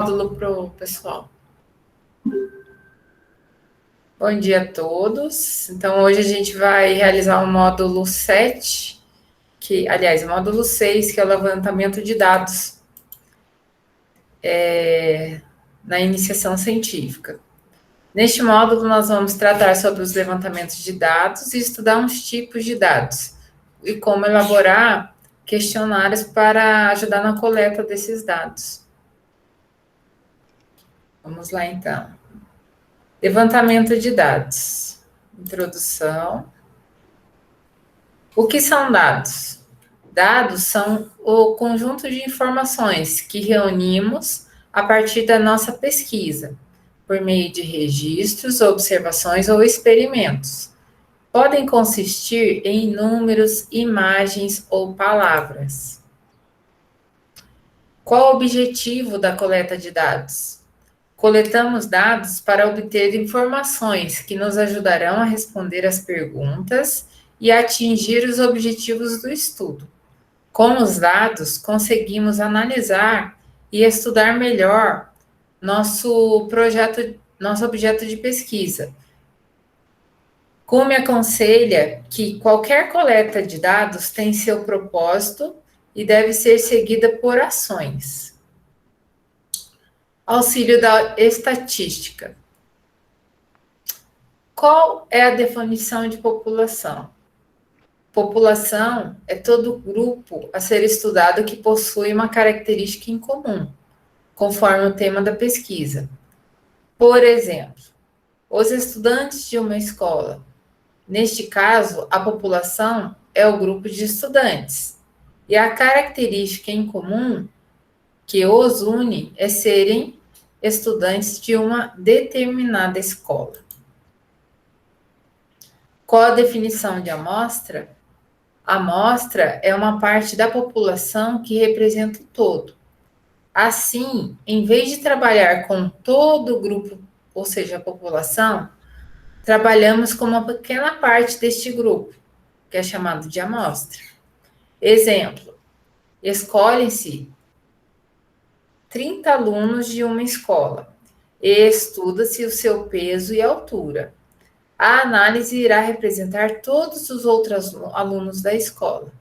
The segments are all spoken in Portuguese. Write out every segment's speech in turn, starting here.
Módulo para o pessoal. Bom dia a todos. Então, hoje a gente vai realizar o módulo 7, o módulo 6, que é o levantamento de dados na iniciação científica. Neste módulo, nós vamos tratar sobre os levantamentos de dados e estudar uns tipos de dados e como elaborar questionários para ajudar na coleta desses dados. Vamos lá, então. Levantamento de dados. Introdução. O que são dados? Dados são o conjunto de informações que reunimos a partir da nossa pesquisa, por meio de registros, observações ou experimentos. Podem consistir em números, imagens ou palavras. Qual o objetivo da coleta de dados? Coletamos dados para obter informações que nos ajudarão a responder às perguntas e atingir os objetivos do estudo. Com os dados, conseguimos analisar e estudar melhor nosso objeto de pesquisa. Kuhn aconselha que qualquer coleta de dados tem seu propósito e deve ser seguida por ações. Auxílio da estatística. Qual é a definição de população? População é todo grupo a ser estudado que possui uma característica em comum, conforme o tema da pesquisa. Por exemplo, os estudantes de uma escola. Neste caso, a população é o grupo de estudantes. E a característica em comum que os une é serem estudantes de uma determinada escola. Qual a definição de amostra? A amostra é uma parte da população que representa o todo. Assim, em vez de trabalhar com todo o grupo, ou seja, a população, trabalhamos com uma pequena parte deste grupo, que é chamado de amostra. Exemplo, escolhem-se 30 alunos de uma escola e estuda-se o seu peso e altura. A análise irá representar todos os outros alunos da escola.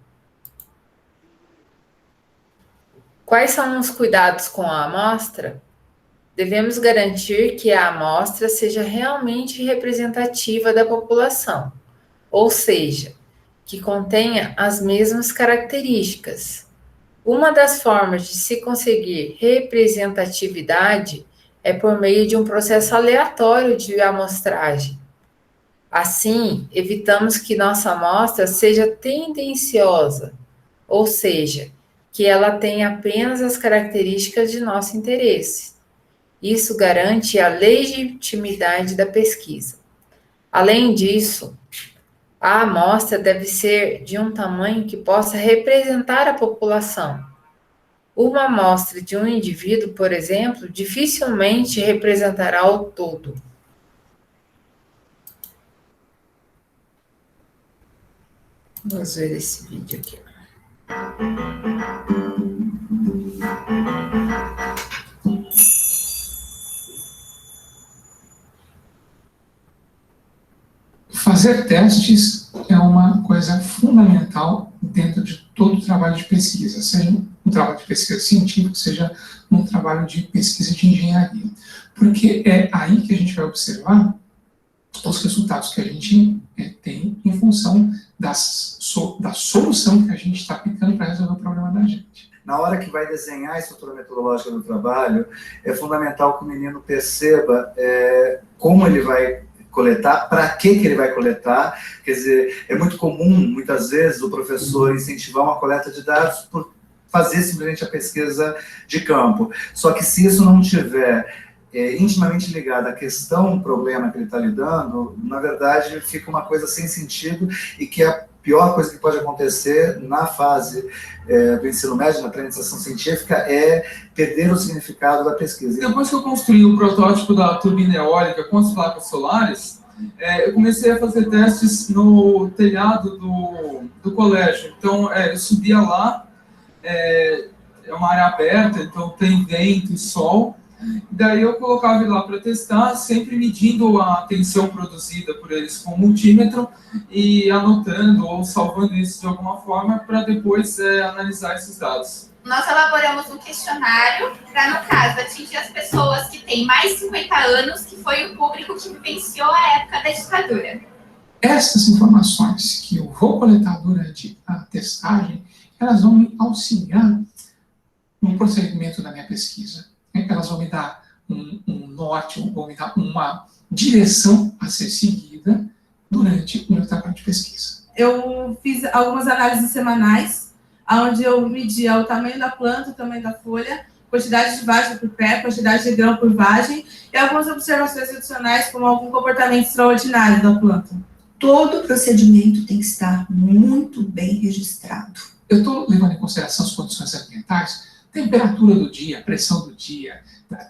Quais são os cuidados com a amostra? Devemos garantir que a amostra seja realmente representativa da população, ou seja, que contenha as mesmas características. Uma das formas de se conseguir representatividade é por meio de um processo aleatório de amostragem. Assim, evitamos que nossa amostra seja tendenciosa, ou seja, que ela tenha apenas as características de nosso interesse. Isso garante a legitimidade da pesquisa. Além disso, a amostra deve ser de um tamanho que possa representar a população. Uma amostra de um indivíduo, por exemplo, dificilmente representará o todo. Vamos ver esse vídeo aqui. Fazer testes é uma coisa fundamental dentro de todo o trabalho de pesquisa, seja um trabalho de pesquisa científico, seja um trabalho de pesquisa de engenharia. Porque é aí que a gente vai observar os resultados que a gente tem em função da solução que a gente está aplicando para resolver o problema da gente. Na hora que vai desenhar a estrutura metodológica do trabalho, é fundamental que o menino perceba como ele vai coletar, para que ele vai coletar. Quer dizer, é muito comum, muitas vezes, o professor incentivar uma coleta de dados por fazer simplesmente a pesquisa de campo. Só que se isso não tiver intimamente ligado à questão, o problema que ele está lidando, na verdade, fica uma coisa sem sentido e que a pior coisa que pode acontecer na fase do ensino médio, na aprendizagem científica, é perder o significado da pesquisa. Depois que eu construí o protótipo da turbina eólica com as placas solares, eu comecei a fazer testes no telhado do colégio. Então, eu subia lá, é uma área aberta, então tem vento e sol, Daí eu colocava ele lá para testar, sempre medindo a tensão produzida por eles com o multímetro e anotando ou salvando isso de alguma forma para depois analisar esses dados. Nós elaboramos um questionário para, no caso, atingir as pessoas que têm mais de 50 anos, que foi o público que vivenciou a época da ditadura. Essas informações que eu vou coletar durante a testagem, elas vão me auxiliar no procedimento da minha pesquisa. Elas vão me dar um norte, vão me dar uma direção a ser seguida durante o meu trabalho de pesquisa. Eu fiz algumas análises semanais, onde eu media o tamanho da planta, o tamanho da folha, quantidade de vagem por pé, quantidade de grão por vagem, e algumas observações adicionais, como algum comportamento extraordinário da planta. Todo procedimento tem que estar muito bem registrado. Eu estou levando em consideração as condições ambientais, temperatura do dia, pressão do dia,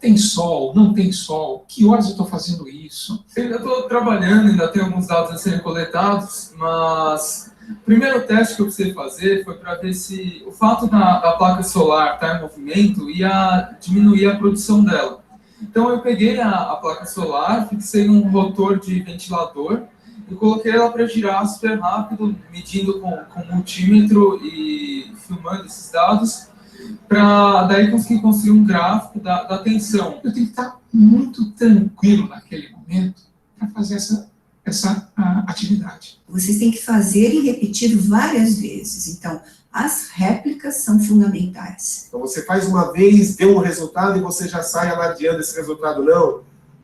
tem sol, não tem sol, que horas eu estou fazendo isso? Eu ainda estou trabalhando, ainda tem alguns dados a serem coletados, mas o primeiro teste que eu precisei fazer foi para ver se o fato da placa solar estar em movimento ia diminuir a produção dela. Então eu peguei a placa solar, fixei num rotor de ventilador e coloquei ela para girar super rápido, medindo com multímetro e filmando esses dados, para daí conseguir construir um gráfico da tensão. Eu tenho que estar muito tranquilo naquele momento para fazer essa atividade. Vocês têm que fazer e repetir várias vezes. Então, as réplicas são fundamentais. Então você faz uma vez, deu um resultado e você já sai alardeando esse resultado, não.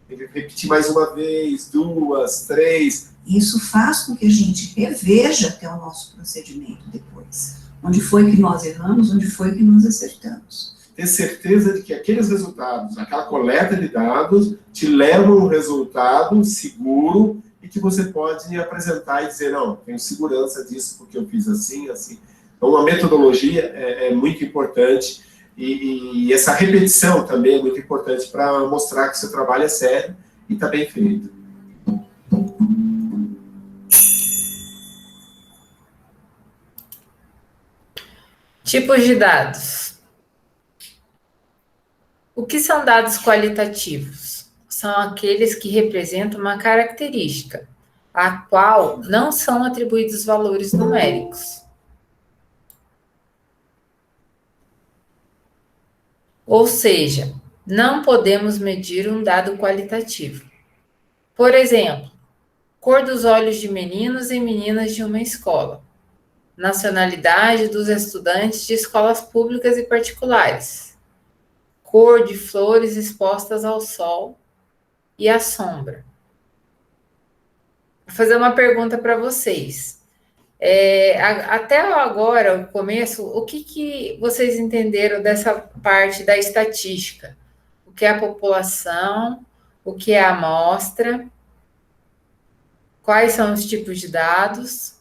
Tem que repetir mais uma vez, 2, 3. Isso faz com que a gente reveja até o nosso procedimento depois. Onde foi que nós erramos, onde foi que nós acertamos. Ter certeza de que aqueles resultados, aquela coleta de dados, te levam a um resultado seguro e que você pode apresentar e dizer, não, tenho segurança disso porque eu fiz assim, assim. Então, a metodologia é muito importante e essa repetição também é muito importante para mostrar que o seu trabalho é sério e está bem feito. Tipos de dados. O que são dados qualitativos? São aqueles que representam uma característica, a qual não são atribuídos valores numéricos. Ou seja, não podemos medir um dado qualitativo. Por exemplo, cor dos olhos de meninos e meninas de uma escola. Nacionalidade dos estudantes de escolas públicas e particulares. Cor de flores expostas ao sol e à sombra. Vou fazer uma pergunta para vocês. Até agora, o começo, o que vocês entenderam dessa parte da estatística? O que é a população? O que é a amostra? Quais são os tipos de dados?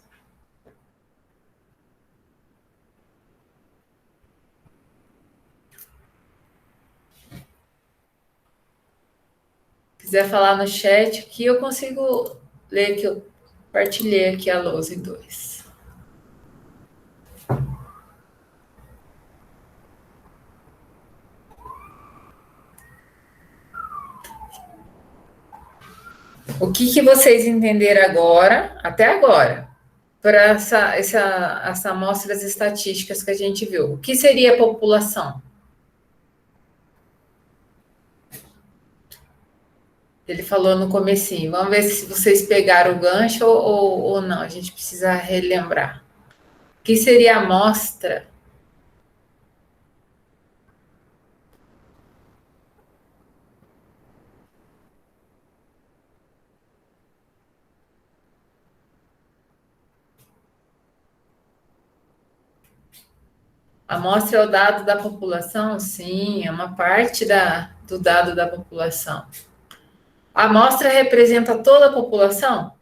Se quiser falar no chat, que eu consigo ler, que eu compartilhei aqui a lousa em 2. O que vocês entenderam agora, até agora, por essa amostras estatísticas que a gente viu? O que seria a população? Ele falou no comecinho. Vamos ver se vocês pegaram o gancho ou não. A gente precisa relembrar. O que seria a amostra? A amostra é o dado da população? Sim, é uma parte do dado da população. A amostra representa toda a população?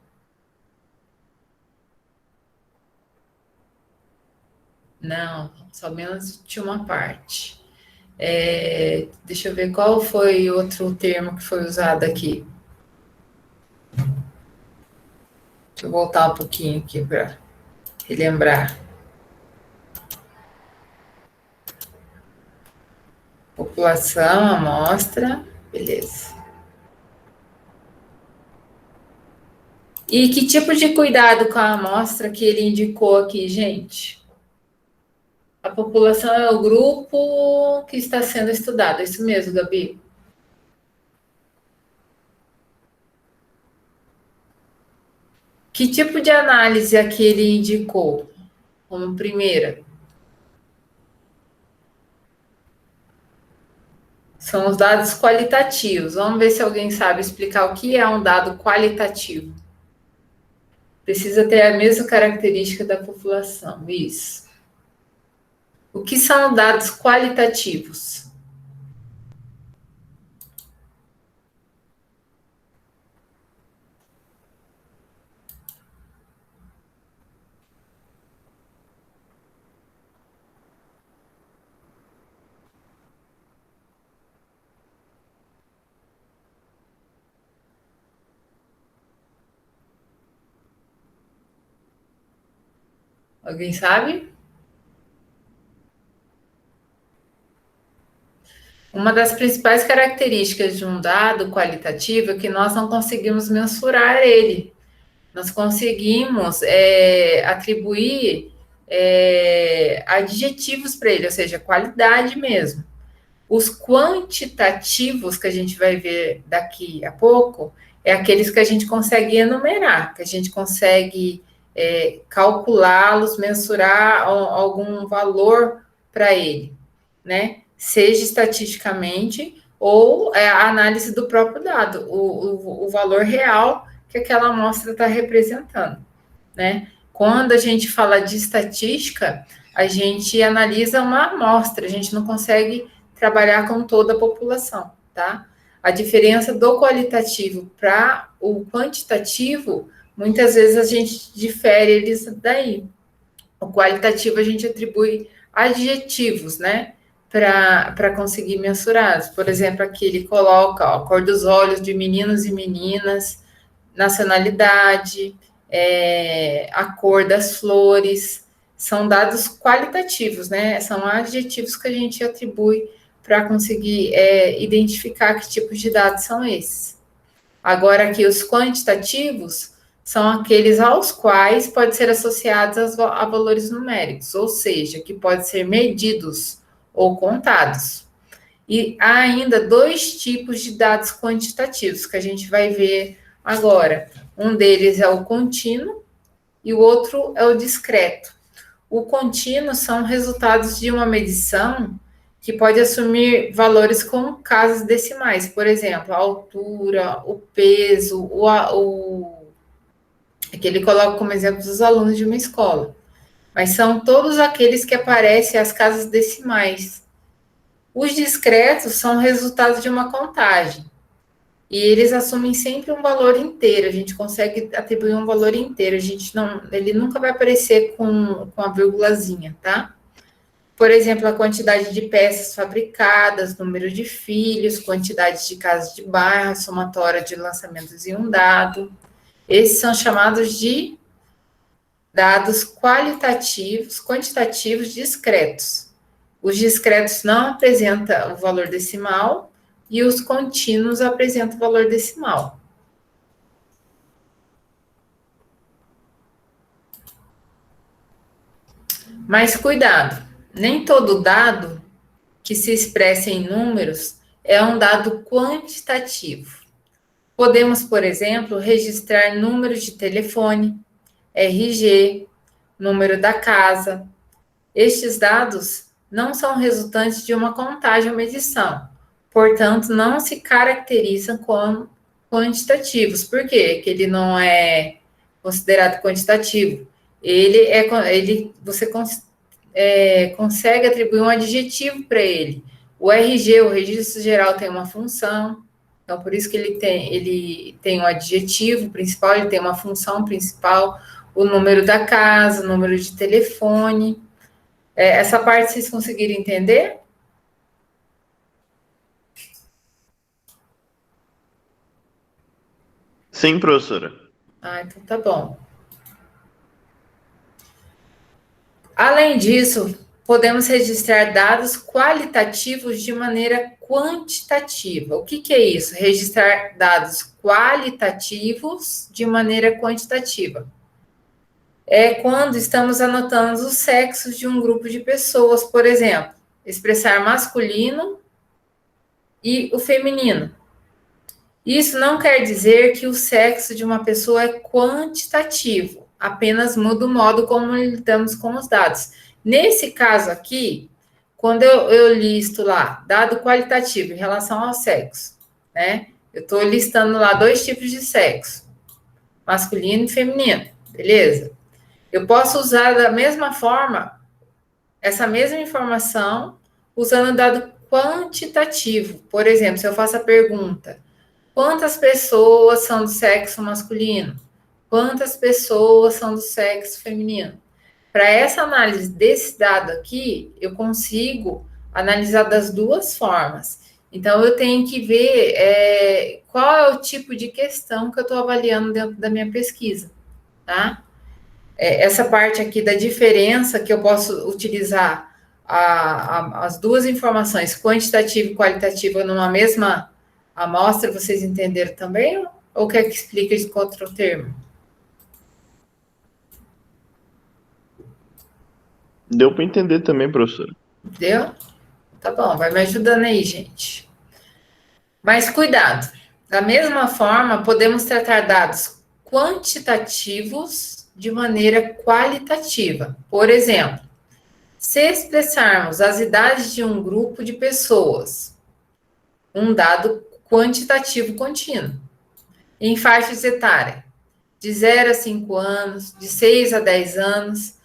Não, somente de uma parte. Deixa eu ver qual foi outro termo que foi usado aqui. Deixa eu voltar um pouquinho aqui para relembrar. População, amostra, beleza. E que tipo de cuidado com a amostra que ele indicou aqui, gente? A população é o grupo que está sendo estudado, é isso mesmo, Gabi? Que tipo de análise aqui ele indicou como primeira? São os dados qualitativos. Vamos ver se alguém sabe explicar o que é um dado qualitativo. Precisa ter a mesma característica da população. Isso. O que são dados qualitativos? Alguém sabe? Uma das principais características de um dado qualitativo é que nós não conseguimos mensurar ele. Nós conseguimos atribuir adjetivos para ele, ou seja, qualidade mesmo. Os quantitativos, que a gente vai ver daqui a pouco, é aqueles que a gente consegue enumerar, que a gente consegue calculá-los, mensurar algum valor para ele, né? Seja estatisticamente ou a análise do próprio dado, o valor real que aquela amostra está representando, né? Quando a gente fala de estatística, a gente analisa uma amostra, a gente não consegue trabalhar com toda a população, tá? A diferença do qualitativo para o quantitativo, muitas vezes a gente difere eles daí. O qualitativo a gente atribui adjetivos, né? Para conseguir mensurar. Por exemplo, aqui ele coloca a cor dos olhos de meninos e meninas, nacionalidade, a cor das flores, são dados qualitativos, né? São adjetivos que a gente atribui para conseguir identificar que tipos de dados são esses. Agora, aqui, os quantitativos são aqueles aos quais pode ser associados a valores numéricos, ou seja, que pode ser medidos ou contados. E há ainda dois tipos de dados quantitativos que a gente vai ver agora. Um deles é o contínuo e o outro é o discreto. O contínuo são resultados de uma medição que pode assumir valores com casas decimais, por exemplo, a altura, o peso, que ele coloca como exemplo dos alunos de uma escola. Mas são todos aqueles que aparecem as casas decimais. Os discretos são resultados de uma contagem. E eles assumem sempre um valor inteiro. A gente consegue atribuir um valor inteiro. Ele nunca vai aparecer com a vírgulazinha, tá? Por exemplo, a quantidade de peças fabricadas, número de filhos, quantidade de casas de bairro, somatória de lançamentos em um dado. Esses são chamados de dados quantitativos discretos. Os discretos não apresentam o valor decimal e os contínuos apresentam o valor decimal. Mas cuidado, nem todo dado que se expressa em números é um dado quantitativo. Podemos, por exemplo, registrar números de telefone, RG, número da casa. Estes dados não são resultantes de uma contagem ou medição, portanto, não se caracterizam como quantitativos. Por quê? Que ele não é considerado quantitativo. Você consegue atribuir um adjetivo para ele. O RG, o Registro Geral, tem uma função, então por isso que ele tem um adjetivo principal, ele tem uma função principal, o número da casa, o número de telefone. Essa parte vocês conseguiram entender? Sim, professora. Então tá bom. Além disso, podemos registrar dados qualitativos de maneira quantitativa. O que é isso? Registrar dados qualitativos de maneira quantitativa. É quando estamos anotando os sexos de um grupo de pessoas, por exemplo, expressar masculino e o feminino. Isso não quer dizer que o sexo de uma pessoa é quantitativo, apenas muda o modo como lidamos com os dados. Nesse caso aqui, quando eu listo lá, dado qualitativo em relação ao sexo, né? Eu estou listando lá 2 tipos de sexo, masculino e feminino, beleza? Eu posso usar da mesma forma, essa mesma informação, usando o dado quantitativo. Por exemplo, se eu faço a pergunta, quantas pessoas são do sexo masculino? Quantas pessoas são do sexo feminino? Para essa análise desse dado aqui, eu consigo analisar das 2 formas. Então, eu tenho que ver qual é o tipo de questão que eu estou avaliando dentro da minha pesquisa, tá? Essa parte aqui da diferença que eu posso utilizar as 2 informações, quantitativa e qualitativa, numa mesma amostra, vocês entenderam também? Ou quer que explique isso com outro termo? Deu para entender também, professora. Deu? Tá bom, vai me ajudando aí, gente. Mas cuidado. Da mesma forma, podemos tratar dados quantitativos de maneira qualitativa. Por exemplo, se expressarmos as idades de um grupo de pessoas, um dado quantitativo contínuo, em faixas etárias, de 0 a 5 anos, de 6 a 10 anos,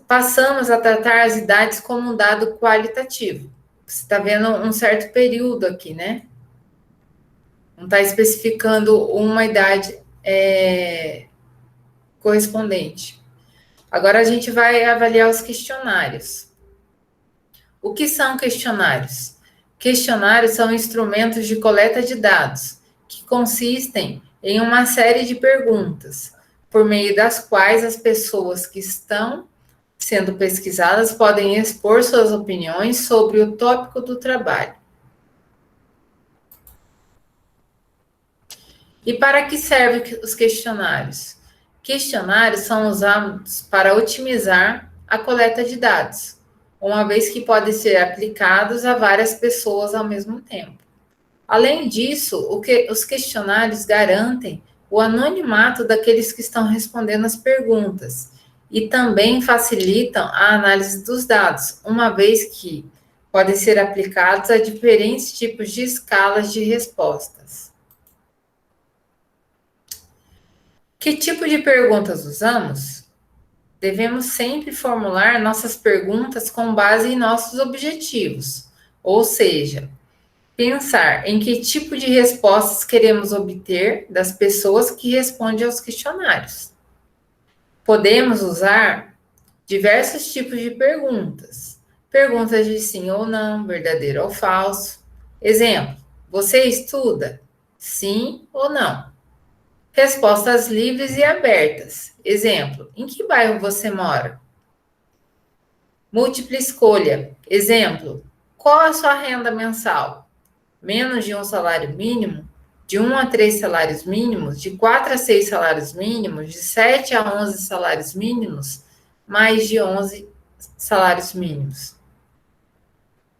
passamos a tratar as idades como um dado qualitativo. Você está vendo um certo período aqui, né? Não está especificando uma idade correspondente. Agora a gente vai avaliar os questionários. O que são questionários? Questionários são instrumentos de coleta de dados que consistem em uma série de perguntas, por meio das quais as pessoas que estão sendo pesquisadas podem expor suas opiniões sobre o tópico do trabalho. E para que servem os questionários? Questionários são usados para otimizar a coleta de dados, uma vez que podem ser aplicados a várias pessoas ao mesmo tempo. Além disso, os questionários garantem o anonimato daqueles que estão respondendo as perguntas e também facilitam a análise dos dados, uma vez que podem ser aplicados a diferentes tipos de escalas de respostas. Que tipo de perguntas usamos? Devemos sempre formular nossas perguntas com base em nossos objetivos, ou seja, pensar em que tipo de respostas queremos obter das pessoas que respondem aos questionários. Podemos usar diversos tipos de perguntas. Perguntas de sim ou não, verdadeiro ou falso. Exemplo, você estuda? Sim ou não? Respostas livres e abertas. Exemplo, em que bairro você mora? Múltipla escolha. Exemplo, qual a sua renda mensal? Menos de 1 salário mínimo? De 1 a 3 salários mínimos? De 4 a 6 salários mínimos? De 7 a 11 salários mínimos? Mais de 11 salários mínimos.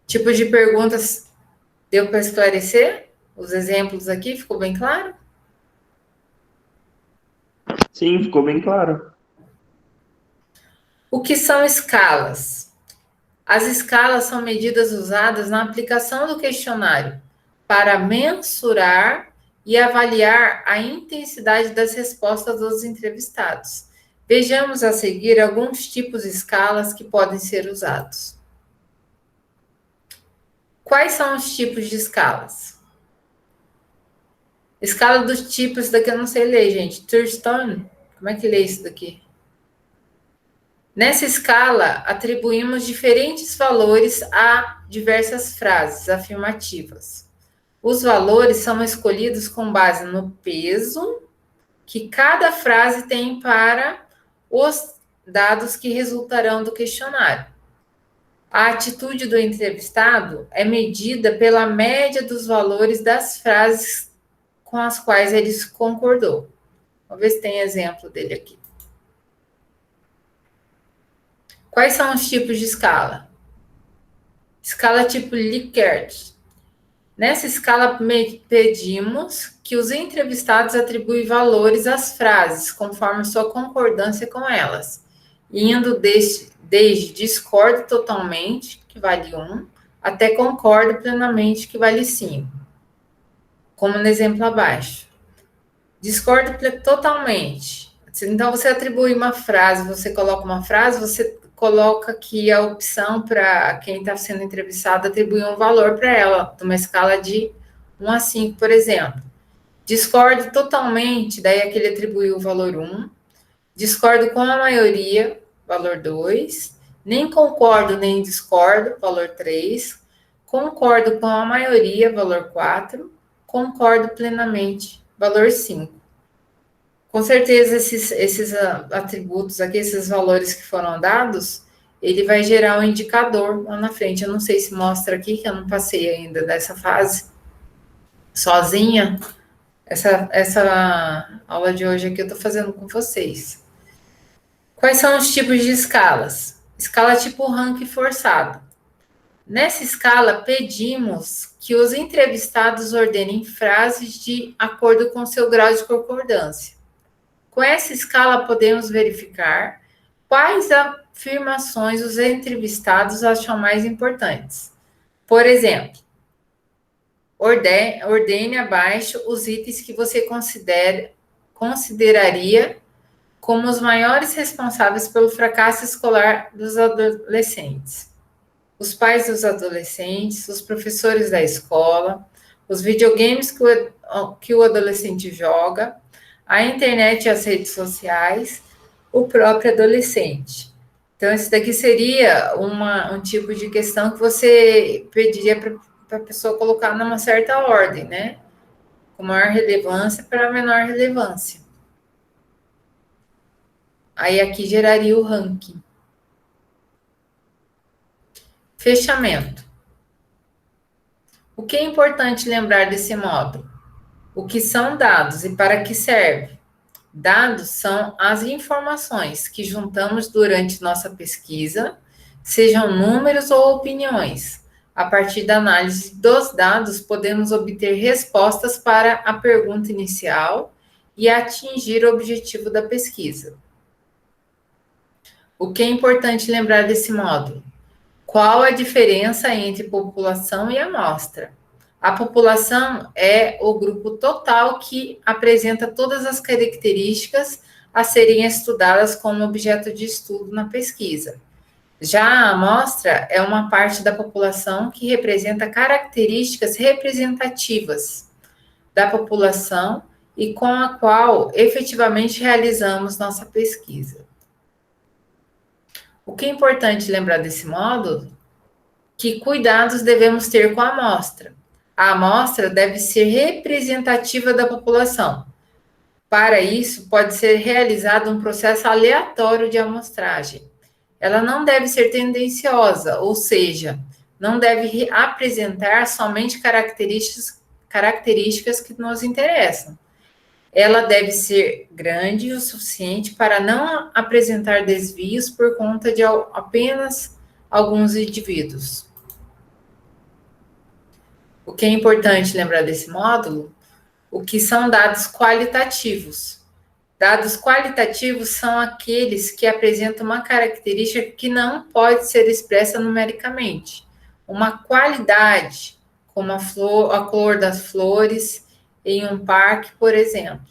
Tipo de perguntas deu para esclarecer? Os exemplos aqui, ficou bem claro? Sim, ficou bem claro. O que são escalas? As escalas são medidas usadas na aplicação do questionário para mensurar e avaliar a intensidade das respostas dos entrevistados. Vejamos a seguir alguns tipos de escalas que podem ser usados. Quais são os tipos de escalas? Escala dos tipos, daqui eu não sei ler, gente. Thurston, como é que lê isso daqui? Nessa escala, atribuímos diferentes valores a diversas frases afirmativas. Os valores são escolhidos com base no peso que cada frase tem para os dados que resultarão do questionário. A atitude do entrevistado é medida pela média dos valores das frases com as quais ele concordou. Vamos ver se tem exemplo dele aqui. Quais são os tipos de escala? Escala tipo Likert. Nessa escala, pedimos que os entrevistados atribuem valores às frases, conforme sua concordância com elas, indo desde discordo totalmente, que vale 1, até concordo plenamente, que vale 5. Como no exemplo abaixo. Discordo totalmente. Então, você atribui uma frase, você coloca uma frase, você coloca aqui a opção para quem está sendo entrevistado atribuir um valor para ela, numa escala de 1 a 5, por exemplo. Discordo totalmente, daí aquele atribuiu o valor 1. Discordo com a maioria, valor 2. Nem concordo nem discordo, valor 3. Concordo com a maioria, valor 4. Concordo plenamente, valor 5. Com certeza, esses atributos aqui, esses valores que foram dados, ele vai gerar um indicador lá na frente. Eu não sei se mostra aqui, que eu não passei ainda dessa fase sozinha. Essa aula de hoje aqui eu estou fazendo com vocês. Quais são os tipos de escalas? Escala tipo ranking forçado. Nessa escala, pedimos que os entrevistados ordenem frases de acordo com seu grau de concordância. Com essa escala, podemos verificar quais afirmações os entrevistados acham mais importantes. Por exemplo, ordene abaixo os itens que você consideraria como os maiores responsáveis pelo fracasso escolar dos adolescentes. Os pais dos adolescentes, os professores da escola, os videogames que o adolescente joga, a internet e as redes sociais, o próprio adolescente. Então, esse daqui seria um tipo de questão que você pediria para a pessoa colocar numa certa ordem, né? Com maior relevância para menor relevância. Aí, aqui geraria o ranking. Fechamento. O que é importante lembrar desse módulo? O que são dados e para que serve? Dados são as informações que juntamos durante nossa pesquisa, sejam números ou opiniões. A partir da análise dos dados, podemos obter respostas para a pergunta inicial e atingir o objetivo da pesquisa. O que é importante lembrar desse módulo? Qual a diferença entre população e amostra? A população é o grupo total que apresenta todas as características a serem estudadas como objeto de estudo na pesquisa. Já a amostra é uma parte da população que representa características representativas da população e com a qual efetivamente realizamos nossa pesquisa. O que é importante lembrar desse módulo? Que cuidados devemos ter com a amostra. A amostra deve ser representativa da população. Para isso, pode ser realizado um processo aleatório de amostragem. Ela não deve ser tendenciosa, ou seja, não deve apresentar somente características que nos interessam. Ela deve ser grande o suficiente para não apresentar desvios por conta de apenas alguns indivíduos. O que é importante lembrar desse módulo? O que são dados qualitativos? Dados qualitativos são aqueles que apresentam uma característica que não pode ser expressa numericamente. Uma qualidade, como a cor das flores em um parque, por exemplo.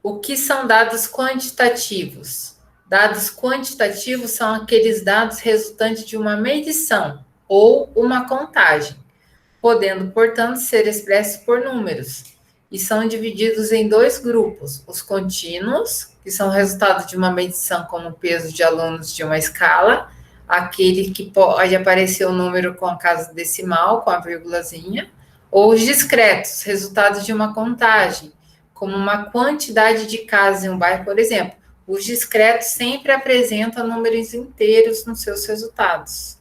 O que são dados quantitativos? Dados quantitativos são aqueles dados resultantes de uma medição ou uma contagem, podendo, portanto, ser expressos por números, e são divididos em dois grupos: os contínuos, que são resultado de uma medição como o peso de alunos de uma escala, aquele que pode aparecer o número com a casa decimal, com a vírgulazinha, ou os discretos, resultado de uma contagem, como uma quantidade de casas em um bairro, por exemplo. Os discretos sempre apresentam números inteiros nos seus resultados.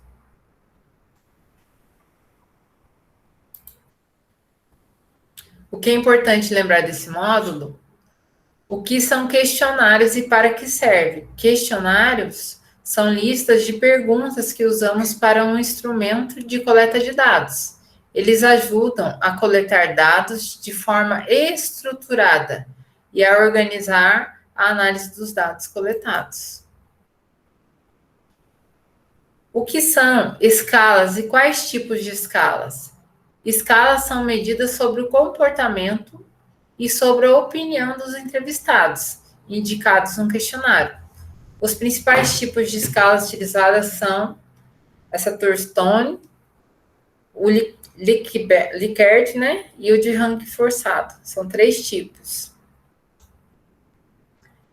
O que é importante lembrar desse módulo? O que são questionários e para que serve? Questionários são listas de perguntas que usamos para um instrumento de coleta de dados. Eles ajudam a coletar dados de forma estruturada e a organizar a análise dos dados coletados. O que são escalas e quais tipos de escalas? Escalas são medidas sobre o comportamento e sobre a opinião dos entrevistados, indicados no questionário. Os principais tipos de escalas utilizadas são essa Thurstone, o Likert, né? E o de ranking forçado. São 3 tipos.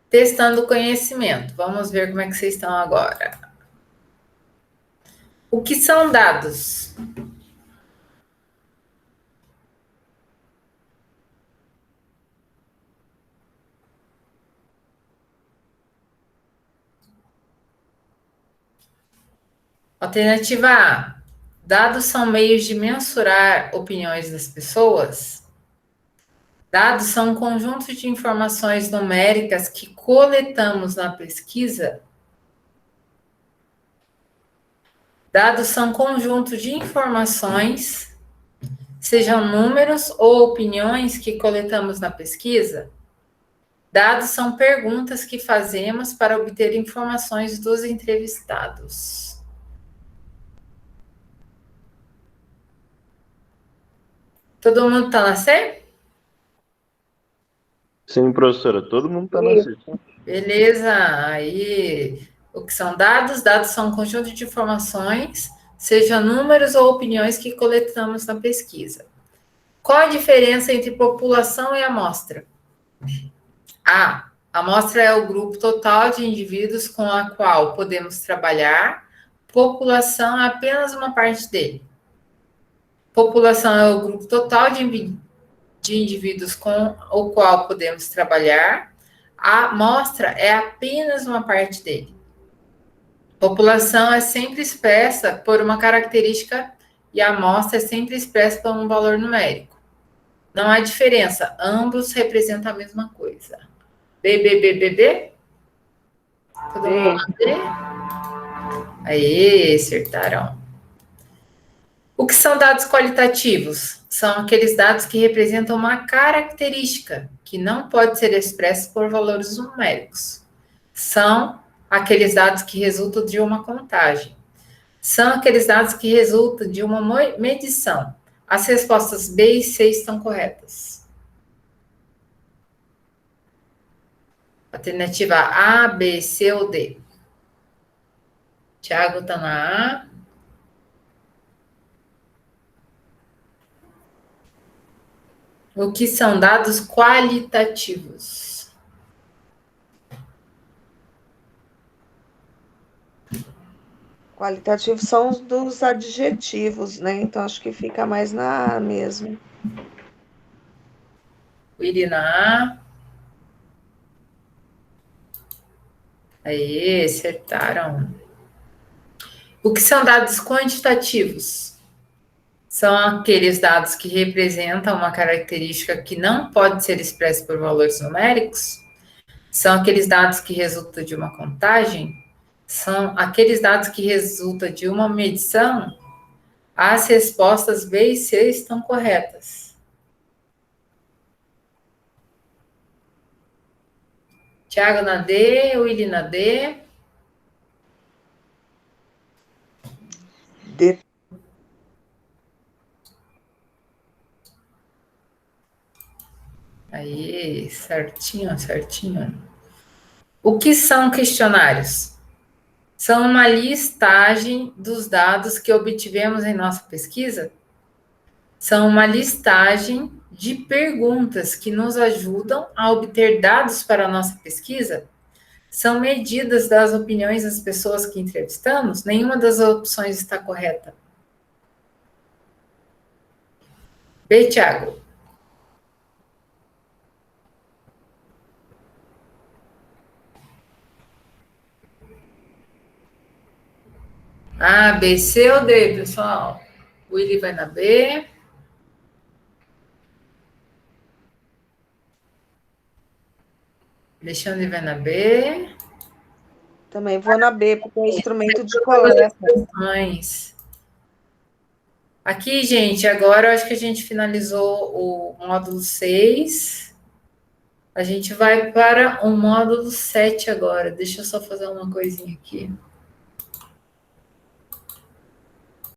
Testando o conhecimento. Vamos ver como é que vocês estão agora. O que são dados? Alternativa A. Dados são meios de mensurar opiniões das pessoas. Dados são um conjunto de informações numéricas que coletamos na pesquisa. Dados são conjunto de informações, sejam números ou opiniões que coletamos na pesquisa. Dados são perguntas que fazemos para obter informações dos entrevistados. Todo mundo está na C? Sim, professora, todo mundo tá na C. Beleza, aí o que são dados? Dados são um conjunto de informações, seja números ou opiniões que coletamos na pesquisa. Qual a diferença entre população e amostra? A amostra é o grupo total de indivíduos com a qual podemos trabalhar, população é apenas uma parte dele. População é o grupo total de indivíduos com o qual podemos trabalhar, a amostra é apenas uma parte dele. População é sempre expressa por uma característica e a amostra é sempre expressa por um valor numérico. Não há diferença, ambos representam a mesma coisa. B. Todo mundo B? Aê, acertaram. O que são dados qualitativos? São aqueles dados que representam uma característica que não pode ser expressa por valores numéricos. São aqueles dados que resultam de uma contagem. São aqueles dados que resultam de uma medição. As respostas B e C estão corretas. Alternativa A, B, C ou D? Tiago está na A. O que são dados qualitativos? Qualitativos são os dos adjetivos, né? Então acho que fica mais na A mesmo. Willi na A. Aí, acertaram. O que são dados quantitativos? São aqueles dados que representam uma característica que não pode ser expressa por valores numéricos? São aqueles dados que resultam de uma contagem? São aqueles dados que resultam de uma medição? As respostas B e C estão corretas. Tiago na D, Willi na D. D. Aí, certinho, certinho. O que são questionários? São uma listagem dos dados que obtivemos em nossa pesquisa? São uma listagem de perguntas que nos ajudam a obter dados para a nossa pesquisa? São medidas das opiniões das pessoas que entrevistamos? Nenhuma das opções está correta. B, Tiago. A, B, C ou D, pessoal? O Willy vai na B. Alexandre vai na B. Também vou na B, porque é instrumento de coleta. Aqui, gente, agora eu acho que a gente finalizou o módulo 6. A gente vai para o módulo 7 agora. Deixa eu só fazer uma coisinha aqui.